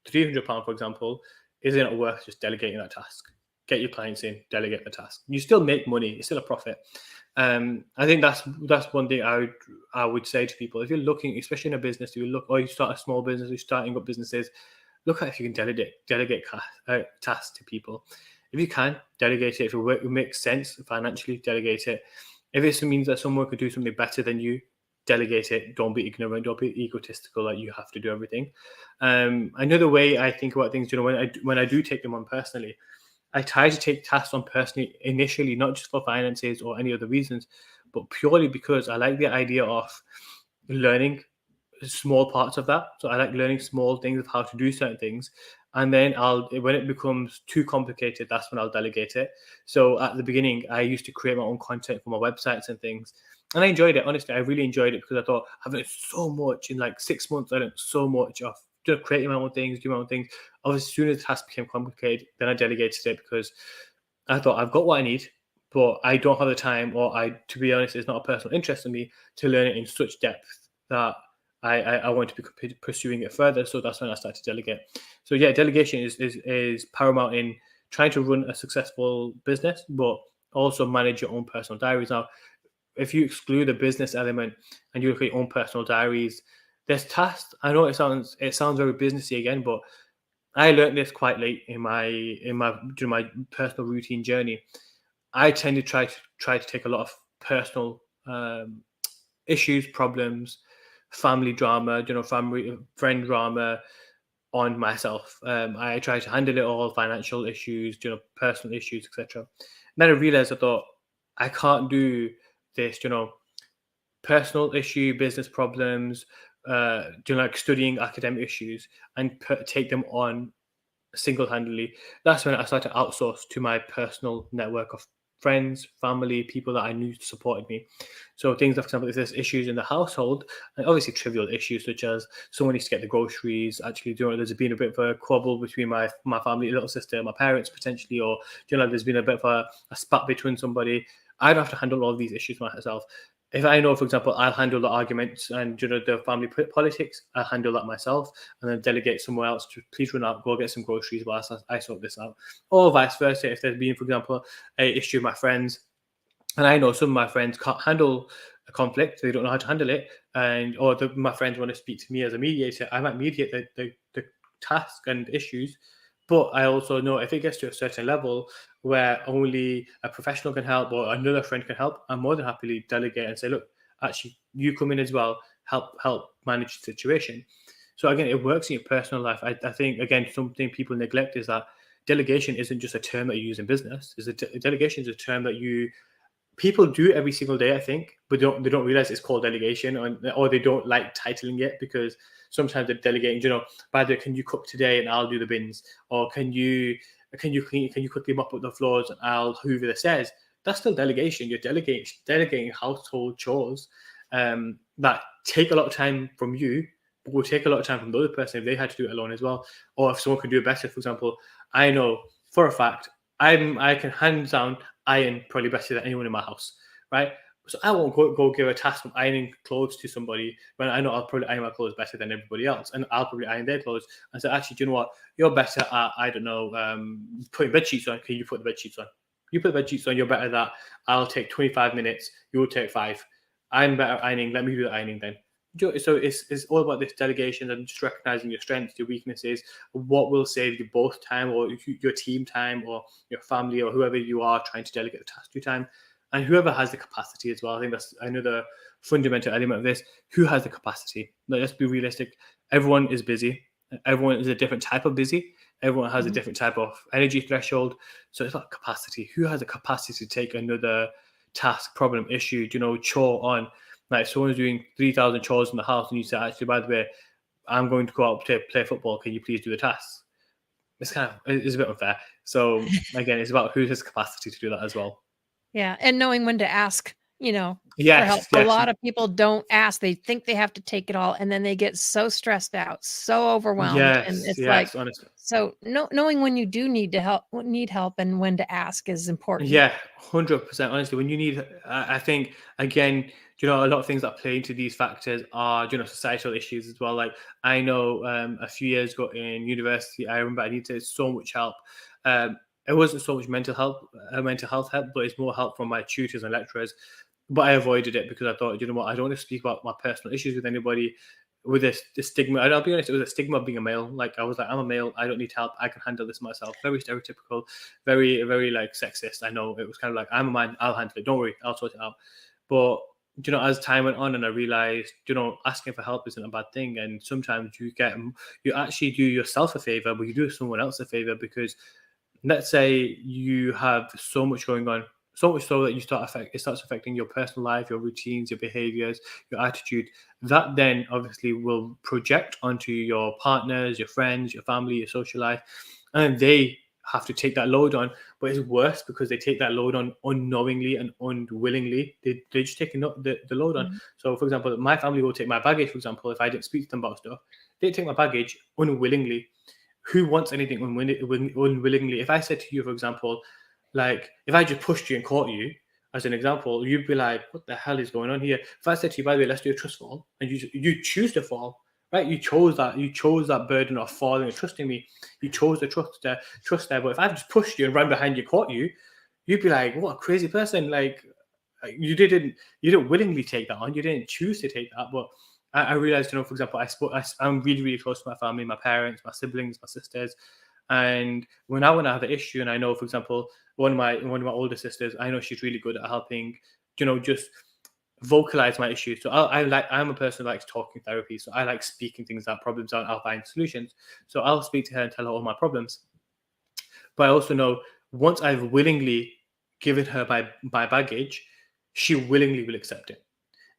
£300, for example, is it not worth just delegating that task? Get your clients in, delegate the task. You still make money. It's still a profit. I think that's one thing I would say to people. If you're looking, especially in a business, or you start a small business, you're starting up businesses, look at if you can delegate tasks to people. If you can, delegate it. If it makes sense financially, delegate it. If it means that someone could do something better than you, delegate it. Don't be ignorant. Don't be egotistical that you have to do everything. Another way I think about things, when I do take them on personally, I try to take tasks on personally initially, not just for finances or any other reasons, but purely because I like the idea of learning small parts of that. So I like learning small things of how to do certain things. And then when it becomes too complicated, that's when I'll delegate it. So at the beginning, I used to create my own content for my websites and things. And I enjoyed it. Honestly, I really enjoyed it, because I thought I've learned so much in like 6 months. I learned so much of just creating my own things, doing my own things. Obviously, as soon as the task became complicated, then I delegated it, because I thought I've got what I need, but I don't have the time, or to be honest, it's not a personal interest in me to learn it in such depth that I want to be pursuing it further. So that's when I started to delegate. So yeah, delegation is paramount in trying to run a successful business, but also manage your own personal diaries. Now, if you exclude the business element and you look at your own personal diaries, there's tasks. I know it sounds very businessy again, but I learned this quite late in during my personal routine journey. I tend to try to take a lot of personal issues, problems, family drama, family friend drama on myself. I try to handle it all, financial issues, personal issues, etc. Then I realized, I thought, I can't do this, personal issue, business problems, like studying academic issues, and take them on single-handedly. That's when I started to outsource to my personal network of friends, family, people that I knew supported me. So things like, for example, if there's issues in the household, and obviously trivial issues such as someone needs to get the groceries, actually, there's been a bit of a quabble between my family, little sister, my parents potentially, or there's been a bit of a spat between somebody. I don't have to handle all of these issues myself. If I know, for example, I'll handle the arguments and the family politics, I'll handle that myself, and then delegate somewhere else to please run out, go get some groceries whilst I sort this out. Or vice versa, if there's been, for example, a issue with my friends, and I know some of my friends can't handle a conflict, they don't know how to handle it, or my friends want to speak to me as a mediator, I might mediate the task and issues. But I also know if it gets to a certain level where only a professional can help or another friend can help, I'm more than happily delegate and say, look, actually, you come in as well, help manage the situation. So again, it works in your personal life. I think, again, something people neglect is that delegation isn't just a term that you use in business. Delegation is a term that people do every single day, I think, but they don't realize it's called delegation, or they don't like titling it, because sometimes they're delegating, by the way, can you cook today and I'll do the bins, or can you quickly mop up the floors and I'll hoover the stairs. That's still delegation. You're delegating household chores that take a lot of time from you, but will take a lot of time from the other person if they had to do it alone as well, or if someone can do it better. For example, I know for a fact I can hands down iron probably better than anyone in my house, right? So I won't go give a task of ironing clothes to somebody when I know I'll probably iron my clothes better than everybody else, and I'll probably iron their clothes. And so, actually, do you know what? You're better at, I don't know, putting bed sheets on. Can you put the bed sheets on? You put the bed sheets on. You're better at that. I'll take 25 minutes. You'll take 5. I'm better at ironing. Let me do the ironing then. So it's all about this delegation and just recognizing your strengths, your weaknesses, what will save you both time, or your team time, or your family, or whoever you are trying to delegate the task to time, and whoever has the capacity as well. I think that's another fundamental element of this. Who has the capacity? Let's be realistic. Everyone is busy. Everyone is a different type of busy. Everyone has a different type of energy threshold. So it's about capacity. Who has the capacity to take another task, problem, issue, chore on? Like, if someone's doing 3,000 chores in the house and you say, actually, by the way, I'm going to go out to play football. Can you please do the tasks? It's a bit unfair. So again, it's about who has capacity to do that as well. Yeah. And knowing when to ask, for help. Yes. A lot of people don't ask. They think they have to take it all, and then they get so stressed out, so overwhelmed. And it's like, honestly. So knowing when you do need help and when to ask is important. Yeah, 100%. Honestly, when you need, I think, again, a lot of things that play into these factors are, societal issues as well. Like, I know a few years ago in university, I remember I needed so much help. It wasn't so much mental health help, but it's more help from my tutors and lecturers. But I avoided it because I thought, I don't want to speak about my personal issues with anybody with this stigma. And I'll be honest, it was a stigma of being a male. Like, I was like, I'm a male, I don't need help, I can handle this myself. Very stereotypical, very, very like sexist. I know it was kind of like, I'm a man, I'll handle it, don't worry, I'll sort it out. But as time went on and I realized, asking for help isn't a bad thing. And sometimes you actually do yourself a favor, but you do someone else a favor, because let's say you have so much going on, so much so that it starts affecting your personal life, your routines, your behaviors, your attitude. That then obviously will project onto your partners, your friends, your family, your social life, and they have to take that load on. But it's worse because they take that load on unknowingly and unwillingly. They just take the load on. So, for example, my family will take my baggage. For example, if I didn't speak to them about stuff, they take my baggage unwillingly. Who wants anything unwillingly? If I said to you, for example, like, if I just pushed you and caught you, as an example, you'd be like, what the hell is going on here? If I said to you, by the way, let's do a trust fall, and you choose to fall, right? You chose that burden of falling and trusting me. You chose the trust there. But if I just pushed you and ran behind you, caught you, you'd be like, what a crazy person. Like, you didn't willingly take that on. You didn't choose to take that. But I realized, for example, I'm really, really close to my family, my parents, my siblings, my sisters. And when I have an issue, and I know, for example, one of my older sisters, I know she's really good at helping, just vocalize my issues. So I'm a person who likes talking therapy. So I like speaking things out, problems out, I'll find solutions. So I'll speak to her and tell her all my problems. But I also know once I've willingly given her my baggage, she willingly will accept it.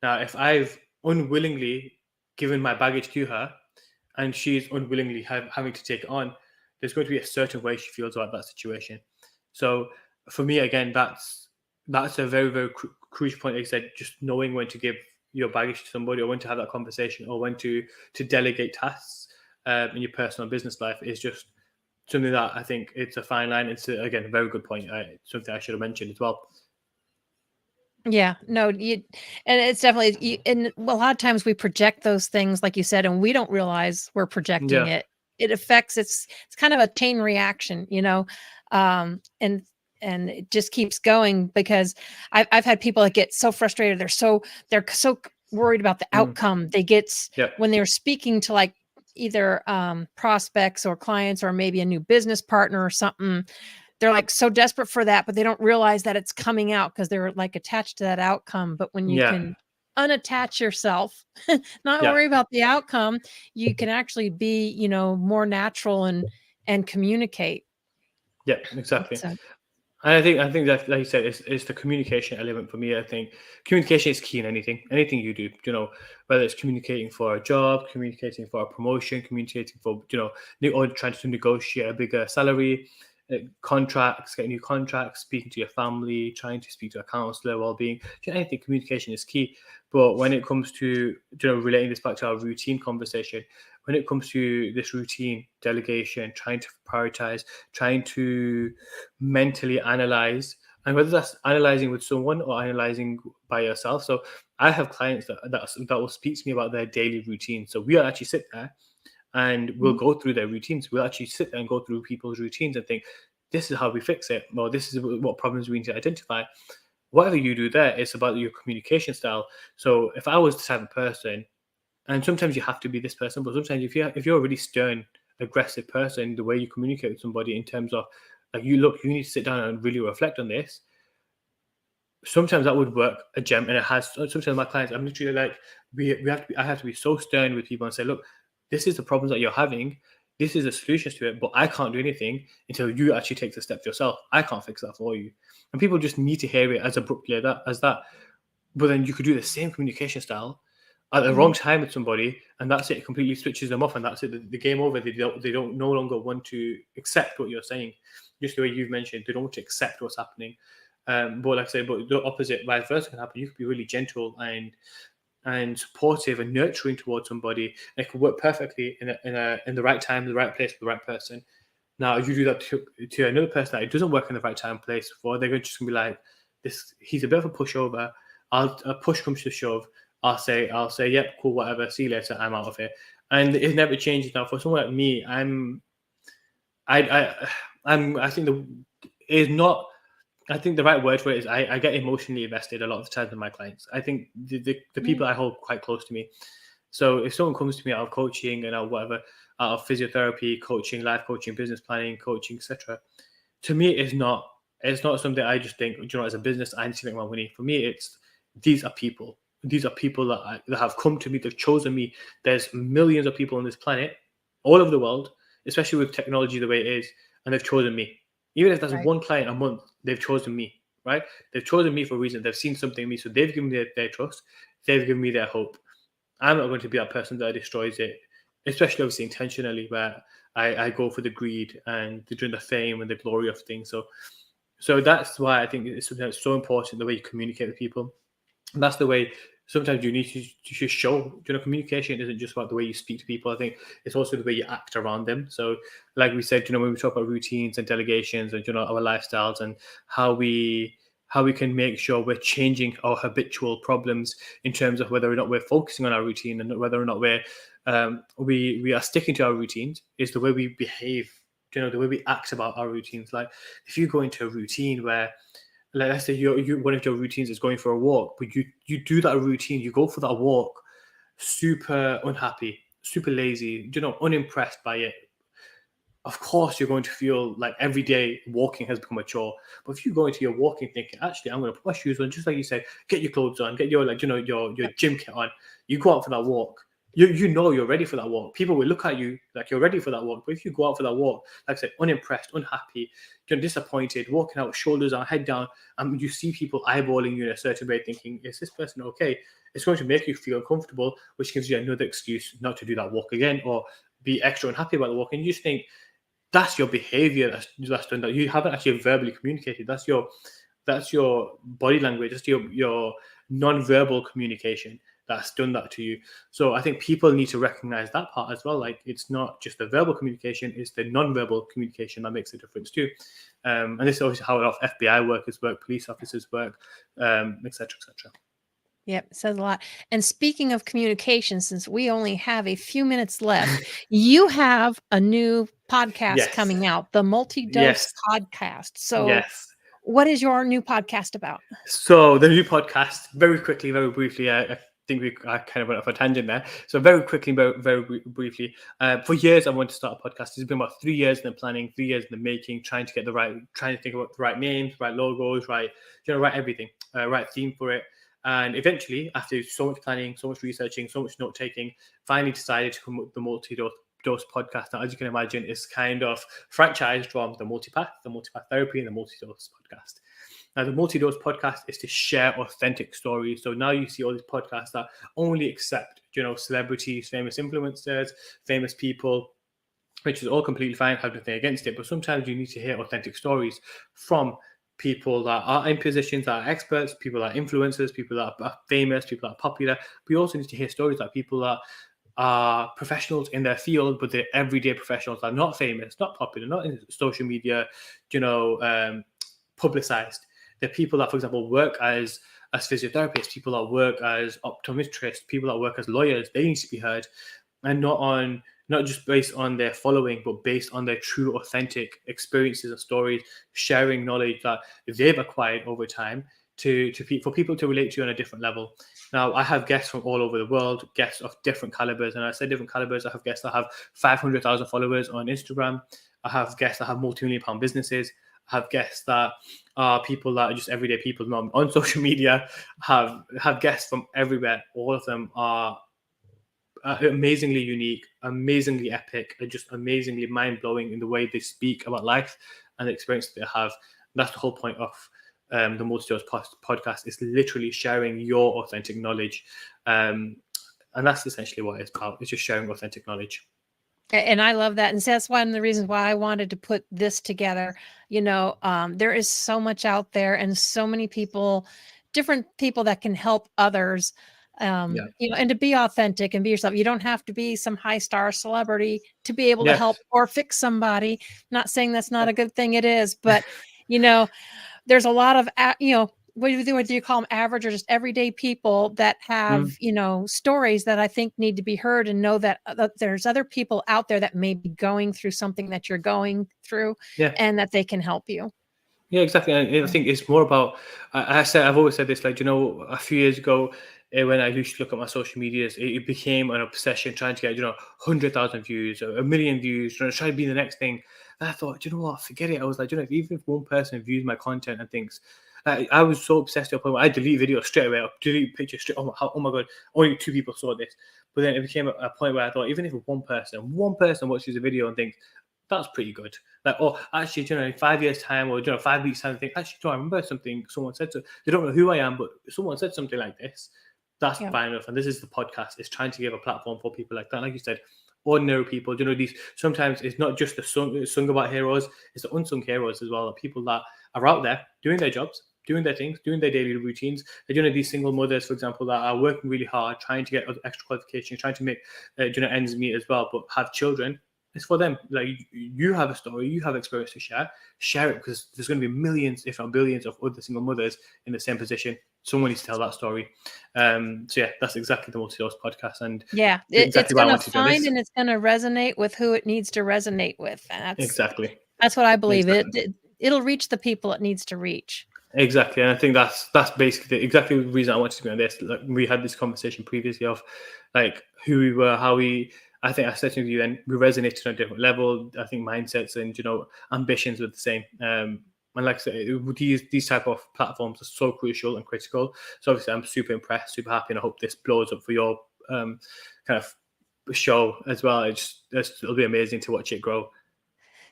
Now, if I've unwillingly given my baggage to her and she's unwillingly having to take it on, there's going to be a certain way she feels about that situation. So for me, again, that's a very, very crucial point. Like I said, just knowing when to give your baggage to somebody, or when to have that conversation, or when to delegate tasks in your personal business life is just something that I think it's a fine line. It's again a very good point. Something I should have mentioned as well. Yeah, no, and it's definitely, and a lot of times we project those things, like you said, and we don't realize we're projecting it. It affects, it's kind of a chain reaction, and it just keeps going, because I've had people that get so frustrated. They're so worried about the outcome. They get, when they're speaking to like either prospects or clients, or maybe a new business partner or something, they're like so desperate for that, but they don't realize that it's coming out because they're like attached to that outcome. But when you can unattach yourself, not worry about the outcome, you can actually be, more natural and communicate. Yeah, exactly. And I think that, like you said, it's the communication element for me. I think communication is key in anything you do, whether it's communicating for a job, communicating for a promotion, communicating for, or trying to negotiate a bigger salary, contracts, getting new contracts, speaking to your family, trying to speak to a counselor, well-being. Anything, communication is key. But when it comes to, relating this back to our routine conversation, when it comes to this routine delegation, trying to prioritize, trying to mentally analyze, and whether that's analyzing with someone or analyzing by yourself. So I have clients that will speak to me about their daily routine. So we'll actually sit there and we'll go through their routines. We'll actually sit there and go through people's routines and think, this is how we fix it, or this is what problems we need to identify. Whatever you do there, it's about your communication style. So if I was this type of person, and sometimes you have to be this person, but sometimes if you're a really stern, aggressive person, the way you communicate with somebody in terms of like, you need to sit down and really reflect on this. Sometimes that would work a gem, and it has. Sometimes my clients, I'm literally like, I have to be so stern with people and say, look, this is the problems that you're having. This is the solutions to it, but I can't do anything until you actually take the step yourself. I can't fix that for you. And people just need to hear it as abruptly as that. But then you could do the same communication style at the wrong time with somebody, and that's it. It completely switches them off, and that's it. The game over. They don't no longer want to accept what you're saying. Just the way you've mentioned, they don't want to accept what's happening. But like I say, but the opposite, vice versa, can happen. You could be really gentle and supportive and nurturing towards somebody. And it could work perfectly in the right time, the right place, for the right person. Now, you do that to another person that it doesn't work in the right time, place for, they're just gonna be like, he's a bit of a pushover. A push comes to shove, I'll say, yep, cool, whatever, see you later, I'm out of here. And it never changes. Now, for someone like me, I think the right word for it is I get emotionally invested a lot of the time with my clients. I think the people I hold quite close to me. So if someone comes to me out of coaching and out of whatever, out of physiotherapy, coaching, life coaching, business planning, coaching, etc., to me, it's not something I just think, as a business, I need to make my money. For me, these are people. These are people that have come to me, they've chosen me. There's millions of people on this planet, all over the world, especially with technology the way it is, and they've chosen me. Even if that's one client a month, they've chosen me, right? They've chosen me for a reason. They've seen something in me, so they've given me their trust. They've given me their hope. I'm not going to be that person that destroys it, especially obviously intentionally, where I go for the greed and the fame and the glory of things. So that's why I think it's something that's so important, the way you communicate with people. And that's the way sometimes you need to just show, communication isn't just about the way you speak to people. I think it's also the way you act around them. So like we said, when we talk about routines and delegations and, our lifestyles and how we can make sure we're changing our habitual problems in terms of whether or not we're focusing on our routine and whether or not we are sticking to our routines, is the way we behave, the way we act about our routines. Like if you go into a routine where, let's say one of your routines is going for a walk, but you do that routine, you go for that walk, super unhappy, super lazy, unimpressed by it. of course you're going to feel like every day walking has become a chore. But if you go into your walking thinking, actually, I'm going to put my shoes on, just like you said, get your clothes on, get your your gym kit on, you go out for that walk. You know you're ready for that walk. People will look at you like you're ready for that walk. But if you go out for that walk, like I said, unimpressed, unhappy, you're disappointed, walking out, shoulders down, head down, and you see people eyeballing you in a certain way, thinking, is this person okay? It's going to make you feel uncomfortable, which gives you another excuse not to do that walk again or be extra unhappy about the walk. And you just think that's your behavior that's done that. You haven't actually verbally communicated. That's your body language. That's your non-verbal communication that's done that to you. So I think people need to recognize that part as well. Like, it's not just the verbal communication, it's the non-verbal communication that makes a difference too. And this is obviously how a lot of FBI workers work, police officers work, et cetera, et cetera. Yep, it says a lot. And speaking of communication, since we only have a few minutes left, you have a new podcast coming out, the Multi-Dose podcast. So what is your new podcast about? So the new podcast, very quickly, very briefly, I think I kind of went off a tangent there. So very quickly, very briefly, for years I wanted to start a podcast. It's been about 3 years in the planning, 3 years in the making, trying to think about the right names, right logos, right everything, right theme for it. And eventually, after so much planning, so much researching, so much note taking, finally decided to come up with the Multi-Dose podcast. Now, as you can imagine, it's kind of franchised from the Multipath Therapy, and the Multi-Dose podcast. Now, the Multi-Dose podcast is to share authentic stories. So now you see all these podcasts that only accept, celebrities, famous influencers, famous people, which is all completely fine. I have nothing against it. But sometimes you need to hear authentic stories from people that are in positions, that are experts, people that are influencers, people that are famous, people that are popular. We also need to hear stories that people that are professionals in their field, but they're everyday professionals that are not famous, not popular, not in social media, publicized. They're people that, for example, work as physiotherapists, people that work as optometrists, people that work as lawyers. They need to be heard, and not just based on their following, but based on their true, authentic experiences and stories, sharing knowledge that they've acquired over time for people to relate to on a different level. Now, I have guests from all over the world, guests of different calibers, and I said different calibers. I have guests that have 500,000 followers on Instagram. I have guests that have multi-million-pound businesses. I have guests that are people that are just everyday people, not on social media. Have guests from everywhere. All of them are amazingly unique, amazingly epic, and just amazingly mind-blowing in the way they speak about life and the experience that they have. And that's the whole point of the Multi-Dose podcast, is literally sharing your authentic knowledge. And that's essentially what it's about. It's just sharing authentic knowledge. And I love that. And so that's one of the reasons why I wanted to put this together. There is so much out there and so many people, different people that can help others. And to be authentic and be yourself. You don't have to be some high star celebrity to be able to help or fix somebody. Not saying that's not a good thing. It is, but there's a lot of, what do you call them? Average or just everyday people that have, stories that I think need to be heard, and know that there's other people out there that may be going through something that you're going through, and that they can help you. Yeah, exactly. And I think it's more about, I've always said this, a few years ago, when I used to look at my social medias, it became an obsession trying to get, 100,000 views, 1 million views, trying to be the next thing. And I thought, you know what, forget it. I was like, even if one person views my content and thinks, I was so obsessed to a point where I delete videos straight away, delete pictures straight. Oh my God, only 2 people saw this. But then it became a point where I thought, even if one person watches a video and thinks, that's pretty good. Actually, in 5 years' time, or 5 weeks' time, I think, actually, I remember something someone said. So they don't know who I am, but someone said something like this. That's fine enough. And this is the podcast. It's trying to give a platform for people like that. Like you said, ordinary people. These sometimes it's not just the sung about heroes. It's the unsung heroes as well. The people that are out there doing their jobs, doing their things, doing their daily routines. They're these single mothers, for example, that are working really hard, trying to get extra qualifications, trying to make ends meet as well, but have children. It's for them. Like, you have a story, you have experience to share it, because there's going to be millions, if not billions, of other single mothers in the same position. Someone needs to tell that story. That's exactly the Multi-Dose podcast. And it's going to find and it's going to resonate with who it needs to resonate with. And that's what I believe. Exactly. It'll reach the people it needs to reach. Exactly. And I think that's basically exactly the reason I wanted to be on this. Like, we had this conversation previously of like who we were, how we I think I said to you then, we resonated on a different level. I think mindsets and, you know, ambitions were the same. And like I said, these type of platforms are so crucial and critical. So obviously I'm super impressed, super happy, and I hope this blows up for your kind of show as well. It'll be amazing to watch it grow.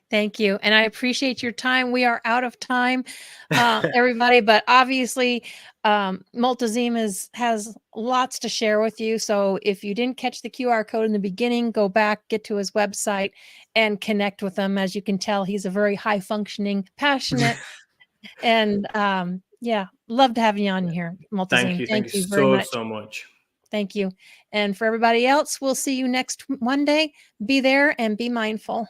Thank you. And I appreciate your time. We are out of time, everybody, but obviously Multazim has lots to share with you. So if you didn't catch the QR code in the beginning, go back, get to his website and connect with him. As you can tell, he's a very high functioning, passionate, and yeah, love to have you on here, Multazim. Thank you very much. so much. Thank you. And for everybody else, we'll see you next Monday. Be there and be mindful.